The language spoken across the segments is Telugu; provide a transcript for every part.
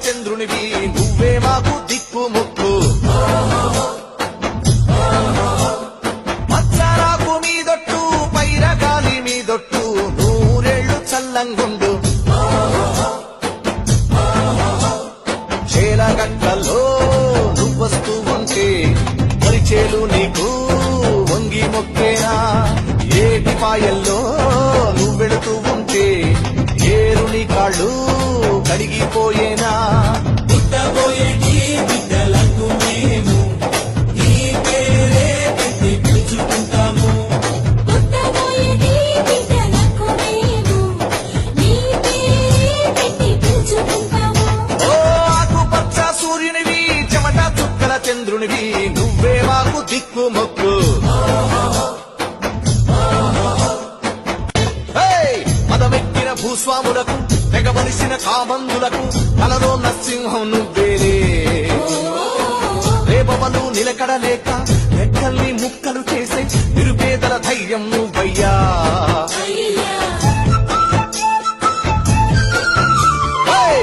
చంద్రునివి నువ్వే మాకు దిక్కు ముక్కు మచ్చారాకు మీదొట్టు పైరగాలి మీదొట్టు నూరేళ్లు చల్లంగుండు చేలగట్టలో నువ్వొస్తూ ఉంటే పరిచేలు నీకు వంగి మొక్కేనా ఏటి పాయల్లో నువ్వెడుతూ ఉంటే ఏరుని కాళ్ళు కడిగిపోయేనా పుట్టబోయేటి బిడ్డలకు మేము నీ పేరే పెట్టి పిలుచుకుంటాము పుట్టబోయేటి బిడ్డలకు మేము నీ పేరే పెట్టి పిలుచుకుంటాము ఓ ఆకుపచ్చ సూర్యునివి చెమట చుక్కల చంద్రునివి నువ్వే మాకు దిక్కు మొక్కు మదమెక్కిన భూస్వాములకు తెగవలసిన కామందులకు తలలో నరసింహం నువ్వేరే రేపవలు నిలకడలేక రెక్కల్ని ముక్కలు చేసే నిరుపేదల ధైర్యం నువ్వయ్యా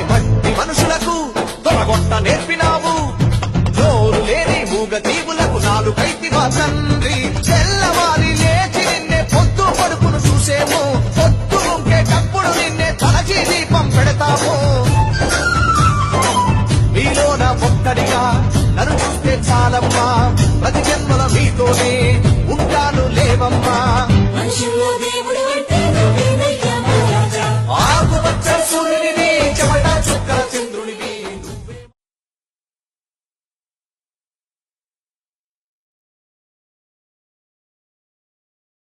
మట్టి మనుషులకు తొలగొట్ట నేర్పినావు నోరు లేని మూగ దీవులకు నాలుగైతివా తండ్రి తెల్లవారి లేచి నిన్నే పొద్దు పడుకును చూసేము పొద్దు ముంకేటప్పుడు నిన్నే తలచి దీపం పెడతాము మీలోన ఒక్కడిగా నన్ను చూస్తే చాలమ్మా ప్రతి జన్మల మీతోనే ఉంటాను లేవమ్మా మనుషుల్లో